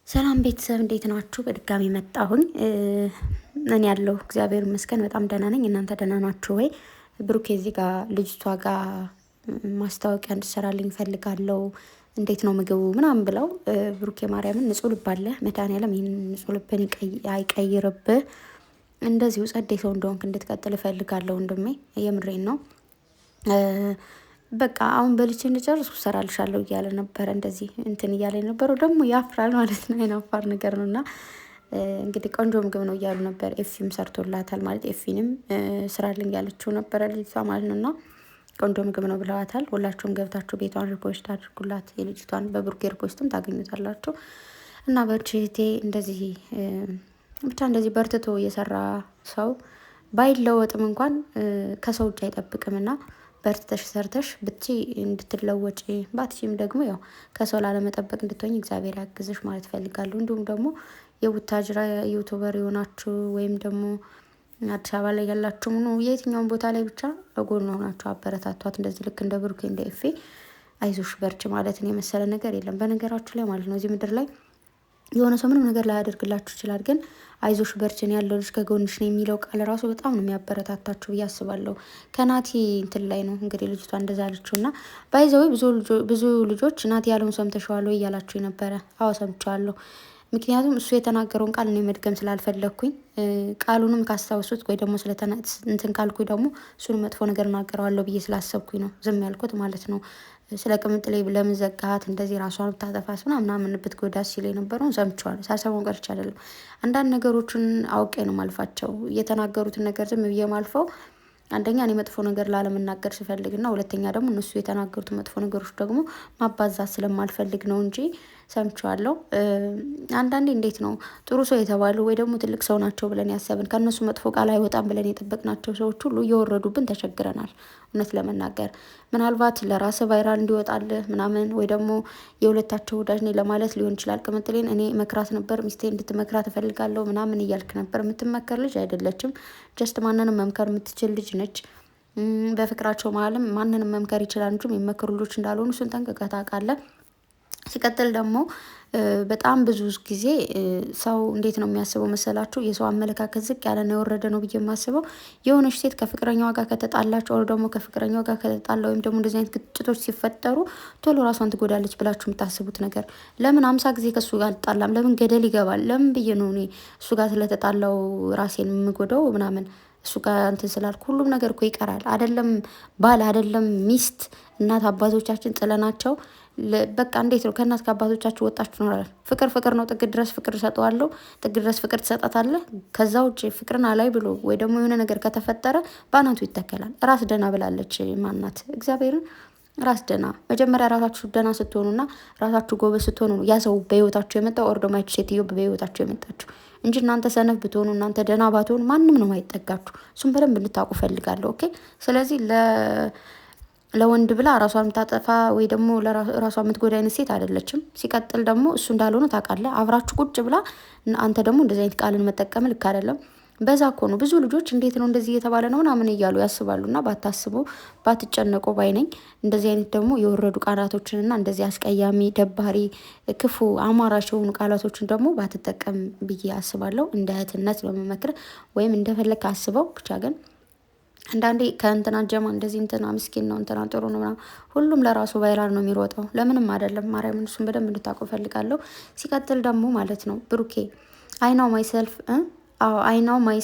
ሰላም ቤተሰብ እንዴት ናችሁ? በድጋሚ መጣሁኝ። እኔ ያለሁ እግዚአብሔር ይመስገን በጣም ደህና ነኝ። እናንተ ደህና ናችሁ ወይ? ብሩኬ እዚህ ጋር ልጅቷ ጋር ማስታወቂያ እንድሰራልኝ ፈልጋለሁ፣ እንዴት ነው ምግቡ ምናምን ብለው ብሩኬ ማርያምን ንጹህ ልብ አለ መድኃኒዓለም ይህን ንጹህ ልብን አይቀይርብህ። እንደዚሁ ጸዴ ሰው እንደሆንክ እንድትቀጥል እፈልጋለሁ ወንድሜ፣ የምሬን ነው። በቃ አሁን በልቼ እንጨርስ እሰራልሻለሁ እያለ ነበረ። እንደዚህ እንትን እያለ የነበረው ደግሞ ያፍራል ማለት ነው። የናፋር ነገር ነው። እና እንግዲህ ቆንጆ ምግብ ነው እያሉ ነበር። ኤፊም ሰርቶላታል ማለት ኤፊንም ስራልኝ ያለችው ነበረ ልጅቷ ማለት ነው። እና ቆንጆ ምግብ ነው ብለዋታል። ሁላችሁም ገብታችሁ ቤቷን ሪፖስት አድርጉላት። የልጅቷን በብሩኬ ሪፖስትም ታገኙታላችሁ። እና በርችቴ እንደዚህ ብቻ እንደዚህ በርትቶ የሰራ ሰው ባይለወጥም እንኳን ከሰው እጅ አይጠብቅምና በርትተሽ ሰርተሽ ብቻ እንድትለወጪ ባትችም ደግሞ ያው ከሰው ላለመጠበቅ እንድትሆኝ እግዚአብሔር ያግዝሽ ማለት ፈልጋለሁ። እንዲሁም ደግሞ የቡታጅራ ዩቱበር የሆናችሁ ወይም ደግሞ አዲስ አበባ ላይ ያላችሁ ምኑ የትኛውን ቦታ ላይ ብቻ በጎን ሆናችሁ አበረታቷት። እንደዚህ ልክ እንደ ብሩኬ እንደ ኤፌ አይዞሽ በርች ማለትን የመሰለ ነገር የለም በነገራችሁ ላይ ማለት ነው። እዚህ ምድር ላይ የሆነ ሰው ምንም ነገር ላያደርግላችሁ ይችላል፣ ግን አይዞሽ በርችን ያለው ልጅ ከጎንሽ ነው የሚለው ቃል ራሱ በጣም ነው የሚያበረታታችሁ ብዬ አስባለሁ። ከናቲ እንትን ላይ ነው እንግዲህ ልጅቷ እንደዛ አለችው እና ባይዘዌ ብዙ ልጆች ናቲ ያለውን ሰምተሽዋል ወይ እያላችሁ ነበረ። አዎ ሰምቼዋለሁ። ምክንያቱም እሱ የተናገረውን ቃል እኔ መድገም ስላልፈለግኩኝ ቃሉንም ካስታውሱት ወይ ደግሞ እንትን ካልኩኝ ደግሞ እሱን መጥፎ ነገር እናገረዋለሁ ብዬ ስላሰብኩኝ ነው ዝም ያልኩት ማለት ነው። ስለ ቅምጥሌ ለምን ዘጋሃት እንደዚህ ራሷን ብታጠፋስ ምናምን ብትጎዳት ሲል የነበረውን ሰምቼዋለሁ። ሳልሰማው ቀርቼ አይደለም። አንዳንድ ነገሮችን አውቄ ነው ማልፋቸው። የተናገሩትን ነገር ዝም ብዬ ማልፈው አንደኛ እኔ መጥፎ ነገር ላለመናገር ስፈልግና ሁለተኛ ደግሞ እነሱ የተናገሩት መጥፎ ነገሮች ደግሞ ማባዛት ስለማልፈልግ ነው እንጂ ሰምቼዋለሁ። አንዳንዴ እንዴት ነው ጥሩ ሰው የተባሉ ወይ ደግሞ ትልቅ ሰው ናቸው ብለን ያሰብን ከእነሱ መጥፎ ቃል አይወጣም ብለን የጠበቅናቸው ሰዎች ሁሉ እየወረዱብን ተቸግረናል። እውነት ለመናገር ምናልባት ለራስ ቫይራል እንዲወጣልህ ምናምን ወይ ደግሞ የሁለታቸው ወዳጅ ነኝ ለማለት ሊሆን ይችላል። ቅምጥሌን እኔ መክራት ነበር ሚስቴ እንድትመክራት እፈልጋለሁ ምናምን እያልክ ነበር። የምትመከር ልጅ አይደለችም። ጀስት ማንንም መምከር የምትችል ልጅ ነች። በፍቅራቸው መሀልም ማንንም መምከር ይችላል እንጂ የሚመክሩ ልጆች እንዳልሆኑ እሱን ጠንቅቀህ ታውቃለህ። ሲቀጥል ደግሞ በጣም ብዙ ጊዜ ሰው እንዴት ነው የሚያስበው መሰላችሁ? የሰው አመለካከት ዝቅ ያለና የወረደ ነው ብዬ የማስበው የሆነች ሴት ከፍቅረኛዋ ጋር ከተጣላች ወር ደግሞ ከፍቅረኛዋ ጋር ከተጣላ ወይም ደግሞ እንደዚህ አይነት ግጭቶች ሲፈጠሩ ቶሎ ራሷን ትጎዳለች ብላችሁ የምታስቡት ነገር ለምን 50 ጊዜ ከእሱ ጋር አልጣላም? ለምን ገደል ይገባል? ለምን ብዬ ነው እኔ እሱ ጋር ስለተጣላው ራሴን የምጎዳው ምናምን እሱ ጋር እንትን ስላልኩ ሁሉም ነገር እኮ ይቀራል። አይደለም ባል አይደለም ሚስት እናት አባቶቻችን ጥለናቸው በቃ እንዴት ነው ከእናት ከአባቶቻችሁ ወጣችሁ ኖራል። ፍቅር ነው። ጥግ ድረስ ፍቅር እሰጠዋለሁ፣ ጥግ ድረስ ፍቅር ትሰጣታለህ። ከዛ ውጭ ፍቅርን አላይ ብሎ ወይ ደግሞ የሆነ ነገር ከተፈጠረ በአናቱ ይተከላል። ራስ ደህና ብላለች ማናት እግዚአብሔርን ራስ ደህና። መጀመሪያ ራሳችሁ ደህና ስትሆኑና ራሳችሁ ጎበዝ ስትሆኑ ነው ያ ሰው በህይወታችሁ የመጣው ኦርዶማይቱ ሴትዮ በህይወታችሁ የመጣችሁ እንጂ እናንተ ሰነፍ ብትሆኑ እናንተ ደህና ባትሆኑ ማንም ነው ማይጠጋችሁ። እሱም በደንብ እንድታውቁ ፈልጋለሁ። ኦኬ። ስለዚህ ለወንድ ብላ ራሷን የምታጠፋ ወይ ደግሞ ራሷ የምትጎዳ አይነት ሴት አይደለችም። ሲቀጥል ደግሞ እሱ እንዳልሆነ ታውቃለህ። አብራችሁ ቁጭ ብላ አንተ ደግሞ እንደዚህ አይነት ቃልን መጠቀም ልክ አይደለም። በዛ እኮ ነው ብዙ ልጆች እንዴት ነው እንደዚህ እየተባለ ነው ምናምን እያሉ ያስባሉ። እና ባታስቡ ባትጨነቁ ባይነኝ። እንደዚህ አይነት ደግሞ የወረዱ ቃላቶችንና እንደዚህ አስቀያሚ፣ ደባሪ፣ ክፉ፣ አማራጭ የሆኑ ቃላቶችን ደግሞ ባትጠቀም ብዬ አስባለሁ። እንደ እህትነት ነው የምመክርህ። ወይም እንደፈለግ አስበው ብቻ ግን አንዳንዴ ከእንትና ጀማ እንደዚህ እንትና ምስኪን ነው እንትና ጥሩ ነው ምናምን ሁሉም ለራሱ ቫይራል ነው የሚሮጠው። ለምንም አይደለም። ማርያምን እሱን በደንብ እንድታውቁ እፈልጋለሁ። ሲቀጥል ደግሞ ማለት ነው ብሩኬ አይናው ማይሰልፍ አይናው ማይ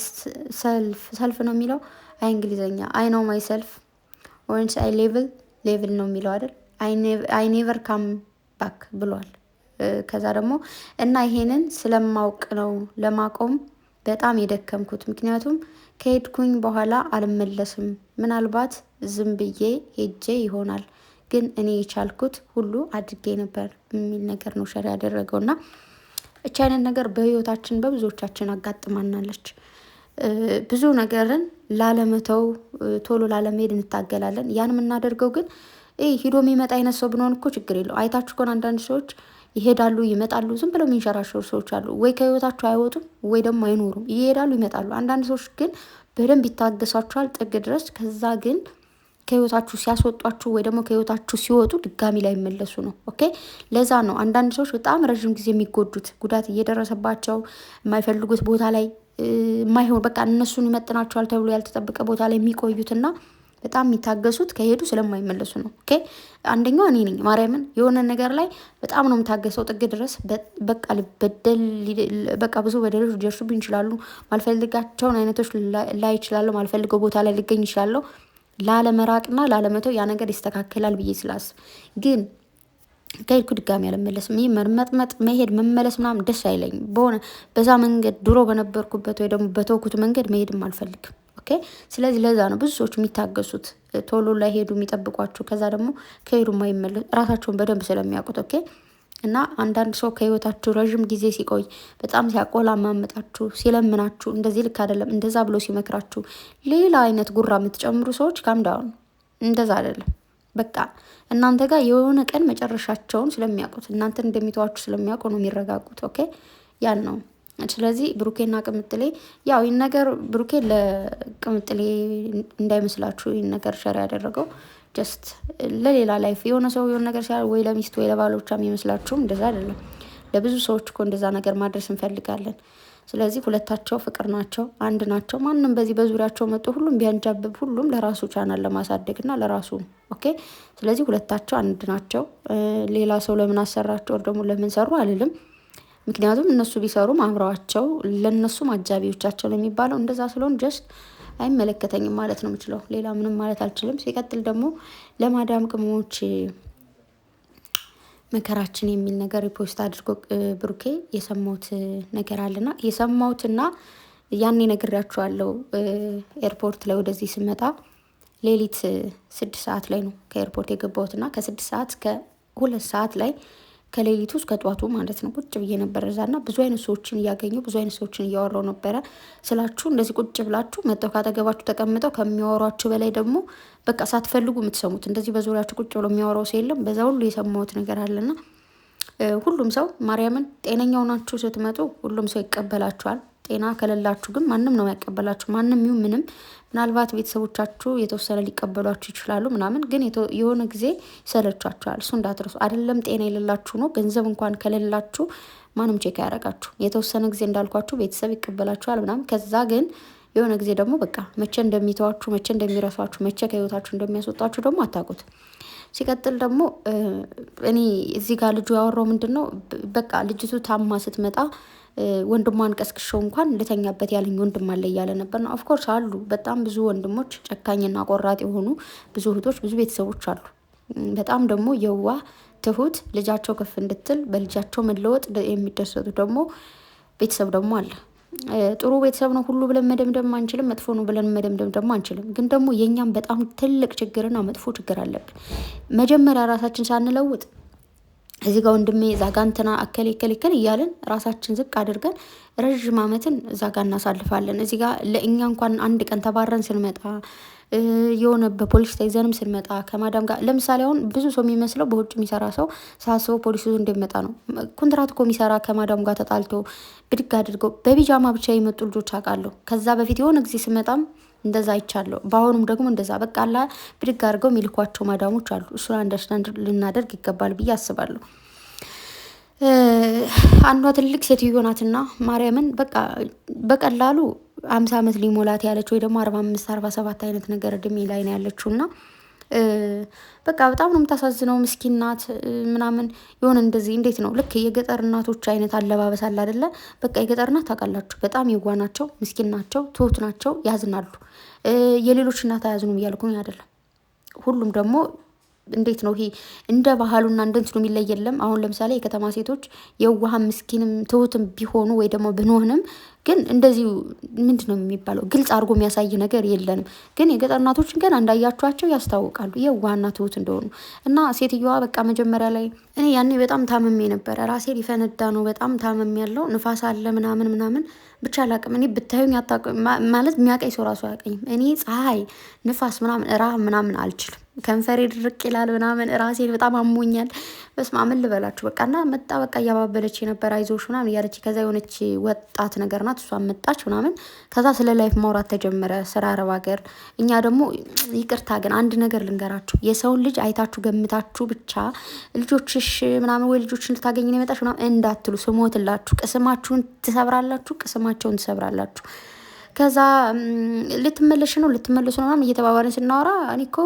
ሰልፍ ነው የሚለው አይ እንግሊዘኛ አይናው ማይ ሰልፍ ወንስ አይ ሌቭል ነው የሚለው አይደል? አይ ኔቨር ካም ባክ ብሏል። ከዛ ደግሞ እና ይሄንን ስለማውቅ ነው ለማቆም በጣም የደከምኩት። ምክንያቱም ከሄድኩኝ በኋላ አልመለስም። ምናልባት ዝም ብዬ ሄጄ ይሆናል፣ ግን እኔ የቻልኩት ሁሉ አድርጌ ነበር የሚል ነገር ነው ሸር ያደረገውና እቻ አይነት ነገር በህይወታችን በብዙዎቻችን አጋጥማናለች። ብዙ ነገርን ላለመተው ቶሎ ላለመሄድ እንታገላለን። ያን የምናደርገው ግን ሂዶ የሚመጣ አይነት ሰው ብንሆን እኮ ችግር የለው። አይታችሁ ከሆነ አንዳንድ ሰዎች ይሄዳሉ ይመጣሉ፣ ዝም ብለው የሚንሸራሸሩ ሰዎች አሉ። ወይ ከህይወታቸው አይወጡም ወይ ደግሞ አይኖሩም። ይሄዳሉ ይመጣሉ። አንዳንድ ሰዎች ግን በደንብ ይታገሷቸዋል ጥግ ድረስ። ከዛ ግን ከህይወታችሁ ሲያስወጧችሁ ወይ ደግሞ ከህይወታችሁ ሲወጡ ድጋሚ ላይ መለሱ ነው። ኦኬ ለዛ ነው አንዳንድ ሰዎች በጣም ረዥም ጊዜ የሚጎዱት ጉዳት እየደረሰባቸው የማይፈልጉት ቦታ ላይ የማይሆን በቃ እነሱን ይመጥናቸዋል ተብሎ ያልተጠበቀ ቦታ ላይ የሚቆዩትና በጣም የሚታገሱት ከሄዱ ስለማይመለሱ ነው። ኦኬ አንደኛው እኔ ነኝ። ማርያምን የሆነ ነገር ላይ በጣም ነው የምታገሰው ጥግ ድረስ በቃ ልበደል በቃ ብዙ በደሎች ሊደርሱብኝ ይችላሉ። ማልፈልጋቸውን አይነቶች ላይ ይችላለሁ። ማልፈልገው ቦታ ላይ ልገኝ ይችላለሁ። ላለመራቅና ላለመተው ያ ነገር ይስተካከላል ብዬ ስላስብ ግን ከሄድኩ ድጋሚ አልመለስም። ይህ መርመጥመጥ መሄድ መመለስ ምናምን ደስ አይለኝም። በሆነ በዛ መንገድ ድሮ በነበርኩበት ወይ ደግሞ በተውኩት መንገድ መሄድም አልፈልግም። ኦኬ ስለዚህ ለዛ ነው ብዙ ሰዎች የሚታገሱት ቶሎ ላይ ሄዱ የሚጠብቋችሁ ከዛ ደግሞ ከሄዱ የማይመለሱ ራሳቸውን በደንብ ስለሚያውቁት። ኦኬ እና አንዳንድ ሰው ከህይወታችሁ ረዥም ጊዜ ሲቆይ በጣም ሲያቆላማመጣችሁ ሲለምናችሁ እንደዚህ ልክ አይደለም እንደዛ ብሎ ሲመክራችሁ ሌላ አይነት ጉራ የምትጨምሩ ሰዎች ካምዳውን እንደዛ አይደለም። በቃ እናንተ ጋር የሆነ ቀን መጨረሻቸውን ስለሚያውቁት እናንተን እንደሚተዋችሁ ስለሚያውቁ ነው የሚረጋጉት። ኦኬ ያን ነው። ስለዚህ ብሩኬና ቅምጥሌ ያው ይህን ነገር ብሩኬ ለቅምጥሌ እንዳይመስላችሁ ይህን ነገር ሸር ያደረገው ጀስት ለሌላ ላይፍ የሆነ ሰው የሆነ ነገር ሲያደርግ ወይ ለሚስት ወይ ለባሎቿ የሚመስላችሁም እንደዛ አይደለም። ለብዙ ሰዎች እኮ እንደዛ ነገር ማድረስ እንፈልጋለን። ስለዚህ ሁለታቸው ፍቅር ናቸው፣ አንድ ናቸው። ማንም በዚህ በዙሪያቸው መጥቶ ሁሉም ቢያንጃብብ ሁሉም ለራሱ ቻናል ለማሳደግና ለራሱ ኦኬ። ስለዚህ ሁለታቸው አንድ ናቸው። ሌላ ሰው ለምን አሰራቸው ወር ደግሞ ለምን ሰሩ አልልም። ምክንያቱም እነሱ ቢሰሩም አብረዋቸው ለነሱም አጃቢዎቻቸው ነው የሚባለው። እንደዛ ስለሆን ጀስት አይመለከተኝም ማለት ነው የምችለው። ሌላ ምንም ማለት አልችልም። ሲቀጥል ደግሞ ለማዳም ቅመሞች መከራችን የሚል ነገር ሪፖስት አድርጎ ብሩኬ የሰማሁት ነገር አለና የሰማሁትና ያኔ ነግሬያችኋለሁ። ኤርፖርት ላይ ወደዚህ ስመጣ ሌሊት 6 ሰዓት ላይ ነው ከኤርፖርት የገባሁትና ከ6 ሰዓት እስከ 2 ሰዓት ላይ ከሌሊቱ እስከ ጠዋቱ ማለት ነው ቁጭ ብዬ ነበር እዛና ብዙ አይነት ሰዎችን እያገኘሁ ብዙ አይነት ሰዎችን እያወራሁ ነበረ ስላችሁ። እንደዚህ ቁጭ ብላችሁ መጥተው ካጠገባችሁ ተቀምጠው ከሚያወሯችሁ በላይ ደግሞ በቃ ሳትፈልጉ የምትሰሙት እንደዚህ በዙሪያችሁ ቁጭ ብሎ የሚያወራው ሰው የለም። በዛ ሁሉ የሰማሁት ነገር አለና ሁሉም ሰው ማርያምን ጤነኛው ናችሁ ስትመጡ ሁሉም ሰው ይቀበላችኋል። ጤና ከሌላችሁ ግን ማንም ነው ያቀበላችሁ። ማንም ይሁን ምንም ምናልባት ቤተሰቦቻችሁ የተወሰነ ሊቀበሏችሁ ይችላሉ ምናምን፣ ግን የሆነ ጊዜ ይሰለቻችኋል። እሱ እንዳትረሱ። አይደለም ጤና የሌላችሁ ነው ገንዘብ እንኳን ከሌላችሁ ማንም ቼክ አያደርጋችሁ። የተወሰነ ጊዜ እንዳልኳችሁ ቤተሰብ ይቀበላችኋል ምናምን። ከዛ ግን የሆነ ጊዜ ደግሞ በቃ መቼ እንደሚተዋችሁ መቼ እንደሚረሷችሁ መቼ ከህይወታችሁ እንደሚያስወጣችሁ ደግሞ አታውቁት። ሲቀጥል ደግሞ እኔ እዚህ ጋር ልጁ ያወራው ምንድን ነው በቃ ልጅቱ ታማ ስትመጣ ወንድሟን ቀስቅሸው እንኳን ልተኛበት ያለኝ ወንድም አለ እያለ ነበርና ኦፍኮርስ አሉ በጣም ብዙ ወንድሞች ጨካኝና ቆራጥ የሆኑ ብዙ እህቶች ብዙ ቤተሰቦች አሉ። በጣም ደግሞ የዋህ ትሁት ልጃቸው ከፍ እንድትል በልጃቸው መለወጥ የሚደሰቱ ደግሞ ቤተሰብ ደግሞ አለ። ጥሩ ቤተሰብ ነው ሁሉ ብለን መደምደም አንችልም፣ መጥፎ ነው ብለን መደምደም ደግሞ አንችልም። ግን ደግሞ የኛም በጣም ትልቅ ችግርና መጥፎ ችግር አለብን። መጀመሪያ ራሳችን ሳንለውጥ እዚህ ጋር ወንድሜ እዛ ጋ እንትና አከሌ እያለን ራሳችን ዝቅ አድርገን ረዥም ዓመትን እዛ ጋ እናሳልፋለን። እዚህ ጋር ለእኛ እንኳን አንድ ቀን ተባረን ስንመጣ የሆነ በፖሊስ ተይዘንም ስንመጣ ከማዳም ጋር ለምሳሌ አሁን ብዙ ሰው የሚመስለው በውጭ የሚሰራ ሰው ሳስበው ፖሊስ ይዞ እንደሚመጣ ነው። ኮንትራት እኮ የሚሰራ ከማዳም ጋር ተጣልቶ ብድግ አድርገው በቢጃማ ብቻ የመጡ ልጆች አውቃለሁ። ከዛ በፊት የሆነ ጊዜ ስመጣም እንደዛ አይቻለሁ። በአሁኑም ደግሞ እንደዛ በቃ አላ ብድግ አድርገው የሚልኳቸው ማዳሞች አሉ። እሱን አንደርስታንድ ልናደርግ ይገባል ብዬ አስባለሁ። አንዷ ትልቅ ሴትዮ ናትና ማርያምን በቃ በቀላሉ 50 ዓመት ሊሞላት ያለች ወይ ደግሞ 45 47 አይነት ነገር እድሜ ላይ ነው ያለችውና በቃ በጣም ነው የምታሳዝነው። ምስኪን ናት ምናምን የሆነ እንደዚህ እንዴት ነው ልክ የገጠር እናቶች አይነት አለባበስ አለ አይደለ? በቃ የገጠር እናት ታውቃላችሁ፣ በጣም የዋ ናቸው፣ ምስኪን ናቸው፣ ትሁት ናቸው፣ ያዝናሉ። የሌሎች እናት አያዝኑም እያልኩኝ አይደለም። ሁሉም ደግሞ እንዴት ነው ይሄ እንደ ባህሉና እንደ እንትኑ የሚለይ የለም። አሁን ለምሳሌ የከተማ ሴቶች የዋህም ምስኪንም ትሁትም ቢሆኑ ወይ ደግሞ ብንሆንም ግን እንደዚሁ ምንድን ነው የሚባለው ግልጽ አድርጎ የሚያሳይ ነገር የለንም። ግን የገጠር እናቶችን ገና እንዳያችኋቸው ያስታውቃሉ የዋህና ትሁት እንደሆኑ። እና ሴትዮዋ በቃ መጀመሪያ ላይ እኔ ያኔ በጣም ታመሜ ነበረ፣ ራሴ ሊፈነዳ ነው፣ በጣም ታመሜ ያለው ንፋስ አለ ምናምን ብቻ አላቅም። እኔ ብታዩኝ ማለት የሚያቀኝ ሰው ራሱ አያቀኝም። እኔ ፀሐይ፣ ንፋስ ምናምን ራብ ምናምን አልችልም። ከንፈሬ ድርቅ ይላል ምናምን ራሴን በጣም አሞኛል። በስመ አብ ምን ልበላችሁ በቃ እና መጣ በቃ እያባበለች የነበረ አይዞሽ ምናምን እያለች ከዛ የሆነች ወጣት ነገር ናት እሷ መጣች ምናምን ከዛ ስለ ላይፍ ማውራት ተጀመረ ስራ አረብ ሀገር። እኛ ደግሞ ይቅርታ ግን አንድ ነገር ልንገራችሁ የሰውን ልጅ አይታችሁ ገምታችሁ ብቻ ልጆችሽ ምናምን ወይ ልጆች እንድታገኝ ነው የመጣሽ ምናምን እንዳትሉ ስሞትላችሁ ቅስማችሁን ትሰብራላችሁ ቅስማቸውን ትሰብራላችሁ። ከዛ ልትመለሽ ነው ልትመለሱ ነው ምናምን እየተባባልን ስናወራ እኔ እኮ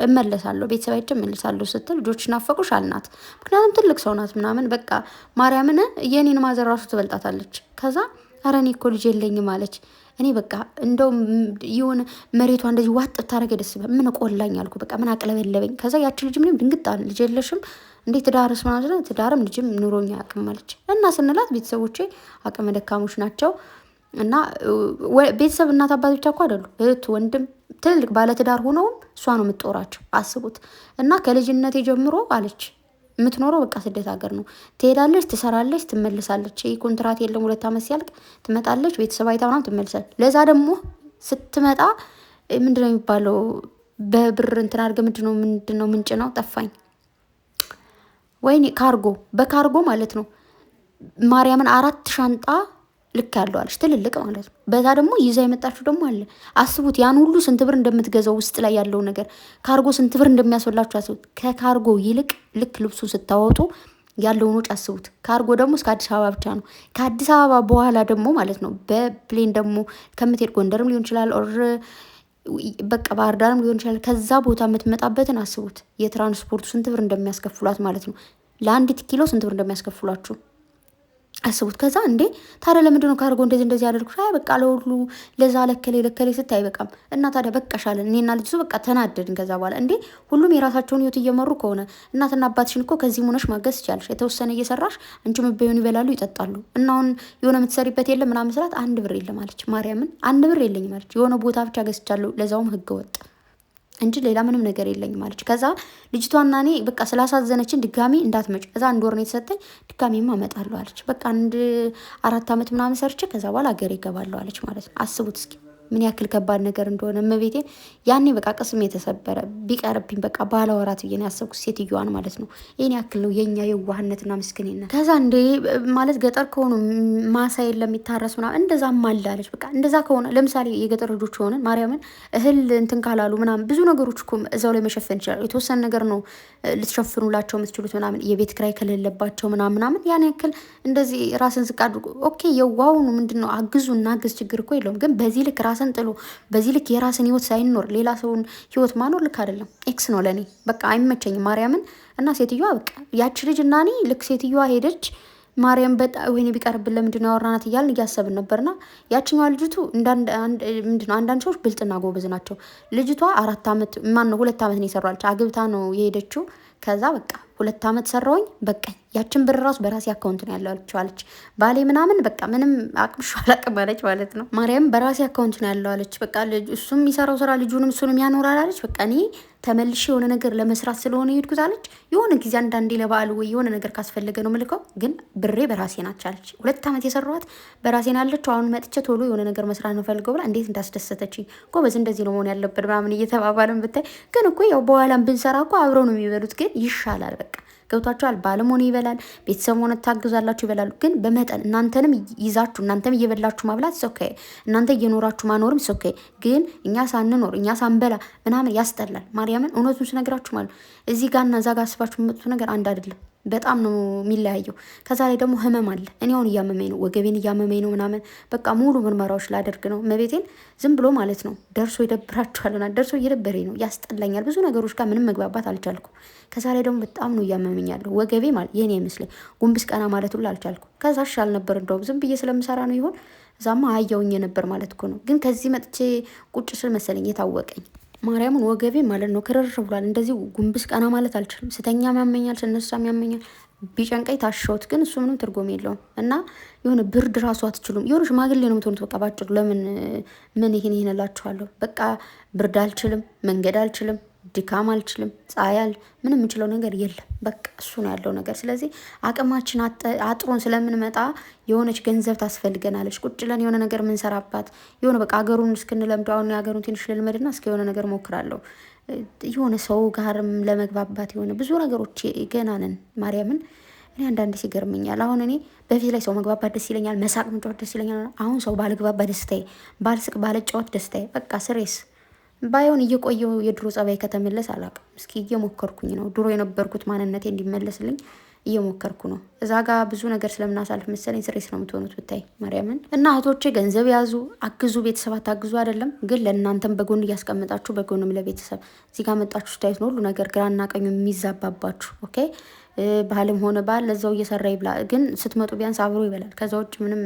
እመለሳለሁ ቤተሰብ አይቼ እመለሳለሁ ስትል ልጆች ናፈቁሽ አልናት። ምክንያቱም ትልቅ ሰው ናት ምናምን በቃ ማርያምን የኔን ማዘር ራሱ ትበልጣታለች። ከዛ ኧረ እኔ እኮ ልጅ የለኝም አለች። እኔ በቃ እንደው የሆነ መሬቷ እንደዚህ ዋጥ ብታደርገ ደስ ምን ቆላኝ አልኩ። በቃ ምን አቅለበለበኝ። ከዛ ያቺ ልጅ ምንም ድንግጥ አለ ልጅ የለሽም እንዴ ትዳርስ ምናምን ትዳርም ልጅም ኑሮኛ አቅም አለች። እና ስንላት ቤተሰቦቼ አቅመ ደካሞች ናቸው እና ቤተሰብ እናት አባት ብቻ እኮ አይደሉ እህት ወንድም ትልልቅ ባለትዳር ሆነውም እሷ ነው የምትጦራቸው አስቡት። እና ከልጅነቴ ጀምሮ አለች የምትኖረው በቃ ስደት ሀገር ነው። ትሄዳለች ትሰራለች ትመልሳለች። ይህ ኮንትራት የለም 2 ዓመት ሲያልቅ ትመጣለች ቤተሰብ አይታ ምናምን ትመልሳለች። ለዛ ደግሞ ስትመጣ ምንድነው የሚባለው በብር እንትን አድርገ ምንድነው ምንጭ ነው ጠፋኝ ወይኔ ካርጎ በካርጎ ማለት ነው ማርያምን 4 ሻንጣ ልክ ያለው አለች ትልልቅ ማለት ነው። በዛ ደግሞ ይዛ የመጣችሁ ደግሞ አለ አስቡት። ያን ሁሉ ስንት ብር እንደምትገዛው ውስጥ ላይ ያለው ነገር ካርጎ ስንት ብር እንደሚያስወላችሁ አስቡት። ከካርጎ ይልቅ ልክ ልብሱ ስታወጡ ያለውን ወጪ አስቡት። ካርጎ ደግሞ እስከ አዲስ አበባ ብቻ ነው። ከአዲስ አበባ በኋላ ደግሞ ማለት ነው በፕሌን ደግሞ ከምትሄድ ጎንደርም ሊሆን ይችላል ኦር በቃ ባህር ዳርም ሊሆን ይችላል። ከዛ ቦታ የምትመጣበትን አስቡት። የትራንስፖርቱ ስንት ብር እንደሚያስከፍሏት ማለት ነው። ለአንዲት ኪሎ ስንት ብር እንደሚያስከፍሏችሁ አስቡት። ከዛ እንዴ ታዲያ ለምንድን ነው ካርጎ እንደዚህ ያደርጉሽ? አይ በቃ ለሁሉ ለዛ ለከሌ ስታይ አይበቃም እና ታዲያ በቃሻለን እኔና ልጅቱ በቃ ተናደድን። ከዛ በኋላ እንዴ ሁሉም የራሳቸውን ህይወት እየመሩ ከሆነ እናትና አባትሽን እኮ ከዚህ ሆነሽ ማገዝ ይቻልሽ። የተወሰነ እየሰራሽ አንቺ መበዩን ይበላሉ ይጠጣሉ። እና አሁን የሆነ የምትሰሪበት የለም ምናምን ስላት 1 ብር የለም አለች። ማርያምን 1 ብር የለኝም አለች። የሆነ ቦታ ብቻ ገዝቻለሁ ለዛውም ህገ ወጥ እንጂ ሌላ ምንም ነገር የለኝም አለች። ከዛ ልጅቷና እኔ በቃ ስላሳዘነችን ድጋሚ እንዳትመጭ ከዛ 1 ወር ነው የተሰጠኝ ድጋሚማ እመጣለሁ አለች። በቃ 4 ዓመት ምናምን ሰርቼ ከዛ በኋላ ሀገሬ እገባለሁ አለች ማለት ነው። አስቡት እስኪ ምን ያክል ከባድ ነገር እንደሆነ እመቤቴ። ያኔ በቃ ቅስም የተሰበረ ቢቀርብኝ በቃ ባላወራት ብዬ ነው ያሰብኩት ሴትዮዋን ማለት ነው። ይህን ያክል ነው የኛ የዋህነትና ምስኪንነት። ከዛ እንዴ ማለት ገጠር ከሆኑ ማሳ የለም የሚታረስ ምናምን እንደዛ ማላለች። በቃ እንደዛ ከሆነ ለምሳሌ የገጠር ልጆች ሆነን ማርያምን እህል እንትን ካላሉ ምናምን ብዙ ነገሮች እኮ እዛው ላይ መሸፈን ይችላሉ። የተወሰነ ነገር ነው ልትሸፍኑላቸው የምትችሉት ምናምን የቤት ክራይ ከሌለባቸው ምናምን ያን ያክል እንደዚህ ራስን ዝቅ አድርጎ ኦኬ የዋሁኑ ምንድነው አግዙ እናግዝ ችግር እኮ የለውም። ግን በዚህ ልክ ራስን ጥሎ በዚህ ልክ የራስን ህይወት ሳይኖር ሌላ ሰውን ህይወት ማኖር ልክ አይደለም። ኤክስ ነው ለኔ በቃ አይመቸኝም ማርያምን። እና ሴትዮዋ በቃ ያቺ ልጅ እና እኔ ልክ ሴትዮዋ ሄደች ማርያም በጣም ወይኔ ቢቀርብን ለምንድነው ያወራናት እያልን እያሰብን ነበርና ያቺኛዋ ልጅቱ ምንድነው አንዳንድ ሰዎች ብልጥና ጎበዝ ናቸው። ልጅቷ 4 ዓመት ማነው 2 ዓመት ነው የሰራች አግብታ ነው የሄደችው። ከዛ በቃ 2 ዓመት ሰራውኝ በቃኝ። ያችን ብር ራሱ በራሴ አካውንት ነው ያለው አለች። ባሌ ምናምን በቃ ምንም አቅምሽ አላቅም አለች ማለት ነው። ማርያም በራሴ አካውንት ነው ያለው አለች። በቃ እሱም የሚሰራው ስራ ልጁንም እሱንም ያኖራል አለች። በቃ እኔ ተመልሼ የሆነ ነገር ለመስራት ስለሆነ የሄድኩት አለች። የሆነ ጊዜ አንዳንዴ ለበዓል ወይ የሆነ ነገር ካስፈለገ ነው ምልከው፣ ግን ብሬ በራሴ ናች አለች። 2 ዓመት የሰራኋት በራሴ ናለችው። አሁን መጥቼ ቶሎ የሆነ ነገር መስራት ነው ፈልገው ብላ እንዴት እንዳስደሰተችኝ። ጎበዝ እንደዚህ ነው መሆን ያለበት ምናምን እየተባባልን ብታይ ግን እኮ ያው በኋላም ብንሰራ እኮ አብረው ነው የሚበሉት። ግን ይሻላል በቃ ገብቷቸዋል። ባለም ሆነ ይበላል፣ ቤተሰብ ሆነ ታግዛላችሁ ይበላሉ። ግን በመጠን እናንተንም ይዛችሁ እናንተም እየበላችሁ ማብላት ሶኬ፣ እናንተ እየኖራችሁ ማኖርም ሶኬ። ግን እኛ ሳንኖር እኛ ሳንበላ ምናምን ያስጠላል። ማርያምን እውነቱን ስነግራችሁ ማለት እዚህ ጋርና እዛ ጋር አስባችሁ የምትመጡት ነገር አንድ አይደለም። በጣም ነው የሚለያየው። ከዛ ላይ ደግሞ ህመም አለ። እኔ አሁን እያመመኝ ነው፣ ወገቤን እያመመኝ ነው ምናምን በቃ ሙሉ ምርመራዎች ላደርግ ነው። መቤቴን ዝም ብሎ ማለት ነው ደርሶ ይደብራችኋልና ደርሶ እየደበረኝ ነው፣ ያስጠላኛል። ብዙ ነገሮች ጋር ምንም መግባባት አልቻልኩ። ከዛ ላይ ደግሞ በጣም ነው እያመመኝ ያለው ወገቤ ማለት የኔ አይመስለኝ ጉንብስ ቀና ማለት ሁሉ አልቻልኩ። ከዛ ሻል ነበር እንደውም ዝም ብዬ ስለምሰራ ነው ይሆን እዛማ አያውኝ ነበር ማለት እኮ ነው። ግን ከዚህ መጥቼ ቁጭ ስል መሰለኝ የታወቀኝ ማርያምን ወገቤ ማለት ነው ክርር ብሏል። እንደዚህ ጉንብስ ቀና ማለት አልችልም። ስተኛም ያመኛል፣ ስነሳም ያመኛል። ቢጨንቀኝ ታሸሁት፣ ግን እሱ ምንም ትርጉም የለውም። እና የሆነ ብርድ ራሱ አትችሉም። የሆነ ሽማግሌ ነው የምትሆኑት በቃ ባጭሩ። ለምን ምን ይሄን እላችኋለሁ። በቃ ብርድ አልችልም፣ መንገድ አልችልም፣ ድካም አልችልም፣ ፀሐይ ምንም የምችለው ነገር የለም። በቃ እሱ ነው ያለው ነገር። ስለዚህ አቅማችን አጥሮን ስለምንመጣ የሆነች ገንዘብ ታስፈልገናለች። ቁጭ ለን የሆነ ነገር የምንሰራባት የሆነ በቃ ሀገሩን እስክንለምደው አሁን የሀገሩን ትንሽ ልልመድና እስከ የሆነ ነገር ሞክራለሁ የሆነ ሰው ጋርም ለመግባባት የሆነ ብዙ ነገሮች ገና ነን። ማርያምን እኔ አንዳንድ ሲገርመኛል። አሁን እኔ በፊት ላይ ሰው መግባባት ደስ ይለኛል፣ መሳቅ መጫወት ደስ ይለኛል። አሁን ሰው ባልግባባ ደስታዬ፣ ባልስቅ ባልጫወት ደስታዬ። በቃ ስሬስ ባይሆን እየቆየው የድሮ ጸባይ ከተመለስ አላውቅም። እስኪ እየሞከርኩኝ ነው፣ ድሮ የነበርኩት ማንነቴ እንዲመለስልኝ እየሞከርኩ ነው። እዛ ጋር ብዙ ነገር ስለምናሳልፍ መሰለኝ ስሬስ ነው የምትሆኑት ብታይ ማርያምን። እና እህቶቼ ገንዘብ ያዙ፣ አግዙ። ቤተሰብ አታግዙ አይደለም ግን ለእናንተም በጎን እያስቀምጣችሁ በጎንም ለቤተሰብ እዚህ ጋር መጣችሁ ስታዩት ነው ሁሉ ነገር ግራና ቀኙ የሚዛባባችሁ። ኦኬ ባህልም ሆነ ባህል ለዛው እየሰራ ይብላ፣ ግን ስትመጡ ቢያንስ አብሮ ይበላል። ከዛ ውጭ ምንም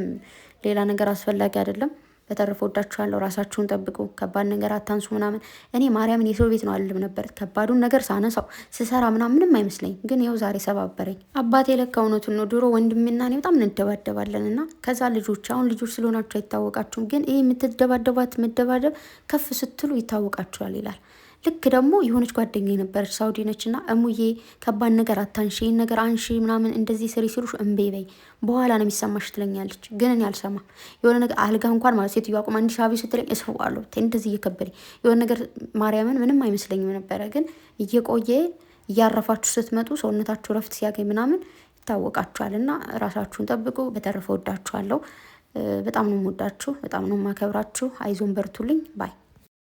ሌላ ነገር አስፈላጊ አይደለም። በተረፈ ወዳችኋለሁ። ራሳችሁን ጠብቁ። ከባድ ነገር አታንሱ ምናምን። እኔ ማርያምን የሰው ቤት ነው አልልም ነበር። ከባዱን ነገር ሳነሳው ስሰራ ምንም አይመስለኝ፣ ግን ይኸው ዛሬ ሰባበረኝ። አባቴ ለካ እውነቱን ነው። ድሮ ወንድሜና እኔ በጣም እንደባደባለን እና ከዛ ልጆች አሁን ልጆች ስለሆናችሁ አይታወቃችሁም፣ ግን ይህ የምትደባደባት መደባደብ ከፍ ስትሉ ይታወቃችኋል ይላል። ልክ ደግሞ የሆነች ጓደኛ የነበረች ሳውዲ ነች እና እሙዬ ከባድ ነገር አታንሺ፣ ይህን ነገር አንሺ ምናምን እንደዚህ ስሪ ሲሉሽ እምቢ በይ በኋላ ነው የሚሰማሽ ትለኛለች። ግን እኔ አልሰማም። የሆነ ነገር አልጋ እንኳን ማለት ሴትዮ አቁማ እንዲህ ሻቢ ስትለኝ እስፈዋለሁ። እንደዚህ እየከበደኝ የሆነ ነገር ማርያምን ምንም አይመስለኝም ነበረ። ግን እየቆየ እያረፋችሁ ስትመጡ ሰውነታችሁ ረፍት ሲያገኝ ምናምን ይታወቃችኋል። እና ራሳችሁን ጠብቁ። በተረፈ ወዳችኋለሁ። በጣም ነው የምወዳችሁ፣ በጣም ነው የማከብራችሁ። አይዞን በርቱልኝ ባይ